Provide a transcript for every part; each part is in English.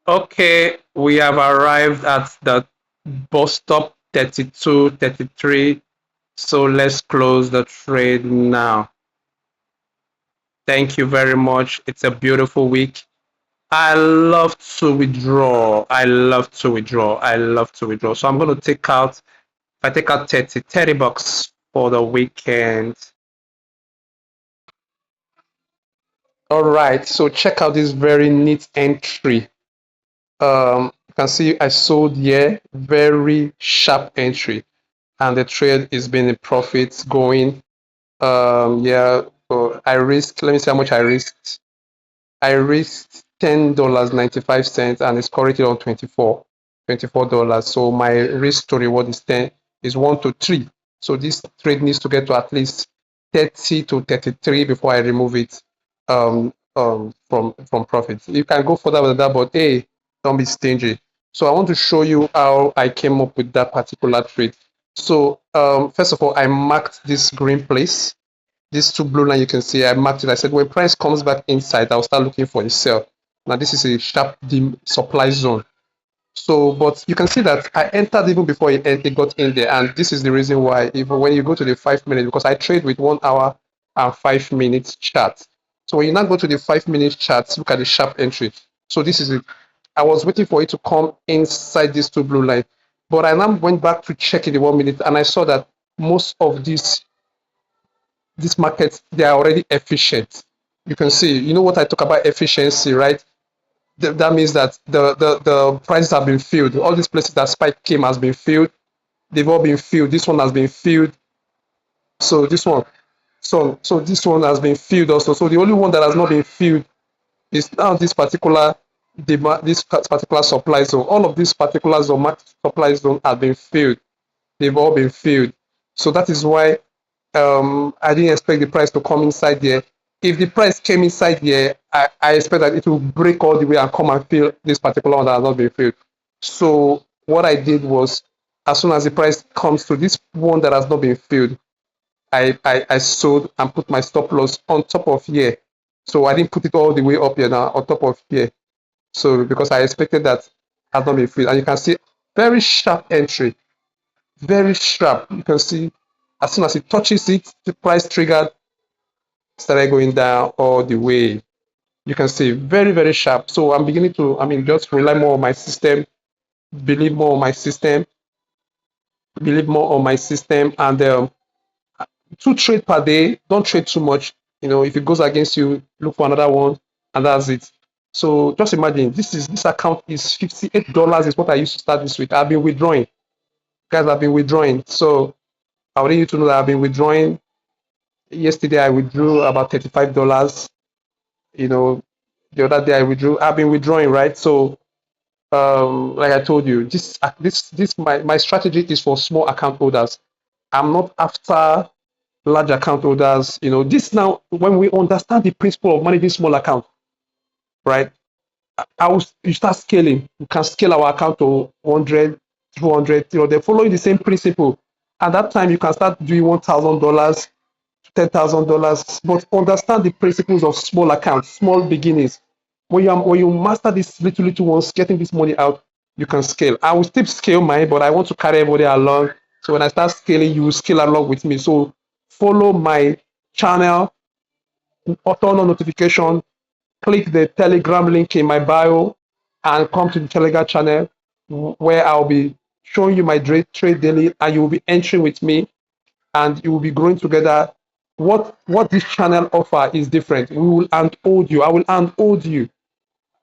Okay, we have arrived at the bus stop 32, 33. So let's close the trade now. Thank you very much. It's a beautiful week. I love to withdraw. I love to withdraw. I love to withdraw. So I'm going to take out, if I take out 30 bucks for the weekend. All right. So check out this very neat entry. You can see I sold here, very sharp entry, and the trade is been a profit going. Yeah, so I risked, let me see how much I risked. I risked $10.95 and it's currently on $24. So my risk to reward is 10 is 1 to 3. So this trade needs to get to at least 30 to 33 before I remove it from profit. You can go further with that, but hey, don't be stingy. So I want to show you how I came up with that particular trade. So first of all, I marked this green place, these two blue line you can see, I marked it. I said when price comes back inside, I'll start looking for a sell. Now this is a sharp dim supply zone. So, but you can see that I entered even before it got in there, and this is the reason why. Even when you go to the 5 minutes, because I trade with 1 hour and 5 minutes chart. So when you now go to the 5 minute chart, look at the sharp entry. So this is it. I was waiting for it to come inside these two blue lines, but I now went back to check in the 1 minute, and I saw that most of these markets, they are already efficient. You can see, you know what I talk about efficiency, right? That means that the prices have been filled. All these places that spike came has been filled. They've all been filled. This one has been filled. So this one, so this one has been filled also. So the only one that has not been filled is now this particular demand, this particular supply zone. All of these particular zone, supply zone have been filled. They've all been filled. So that is why I didn't expect the price to come inside there. If the price came inside here, I expect that it will break all the way and come and fill this particular one that has not been filled. So what I did was, as soon as the price comes to this one that has not been filled, I sold and put my stop loss on top of here. So I didn't put it all the way up here now on top of here. So because I expected that has not been filled. And you can see very sharp entry, very sharp. You can see as soon as it touches it, the price triggered, started going down all the way. You can see very, very sharp. So I'm beginning to, just rely more on my system, believe more on my system, believe more on my system, and two trade per day. Don't trade too much. If it goes against you, look for another one, and that's it. So just imagine this account is $58 is what I used to start this week. I've been withdrawing. Guys, I've been withdrawing. So I want you to know that I've been withdrawing. Yesterday I withdrew about $35. You know, the other day I withdrew. I've been withdrawing, right? So like I told you, this my strategy is for small account holders. I'm not after large account holders. This now when we understand the principle of managing small account, right? You start scaling. You can scale our account to 100, 200. They're following the same principle. At that time, you can start doing $1,000, $10,000, but understand the principles of small accounts, small beginnings. When you master these little ones, getting this money out, you can scale. I will still scale mine, but I want to carry everybody along. So when I start scaling, you will scale along with me. So follow my channel, turn on notification, click the Telegram link in my bio, and come to the Telegram channel where I'll be showing you my trade daily, and you will be entering with me, and you will be growing together. What this channel offer is different. We will handhold you. I will handhold you.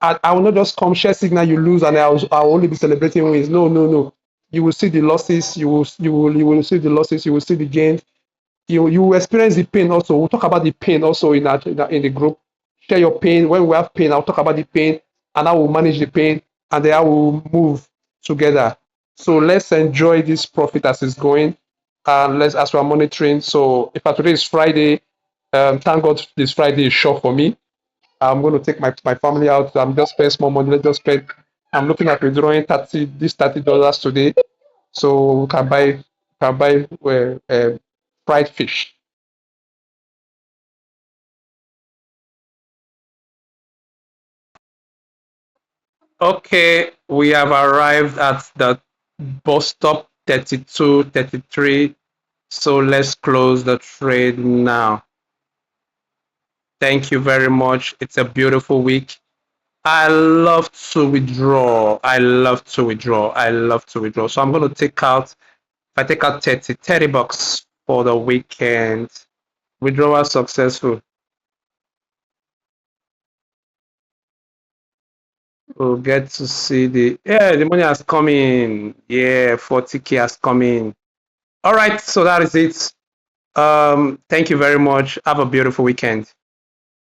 I will not just come share signal you lose, and I'll only be celebrating wins. No, no, no. You will see the losses. You will see the losses. You will see the gains. You will experience the pain also. We'll talk about the pain also in the group. Share your pain. When we have pain, I'll talk about the pain and how we'll manage the pain, and then I will move together. So let's enjoy this profit as it's going, and let's as we're monitoring. So if today is Friday, thank God this Friday is short for me. I'm going to take my family out. I'm just spend small money. Let's just spend. I'm looking at withdrawing $30 today, so we can buy fried fish. Okay, we have arrived at the bus stop 32, 33. So let's close the trade now. Thank you very much. It's a beautiful week. I love to withdraw. I love to withdraw. I love to withdraw. So I'm going to take out, if I take out 30 bucks for the weekend. Withdrawal successful. We'll get to see the money has come in. Yeah, 40K has come in. All right, so that is it. Thank you very much. Have a beautiful weekend.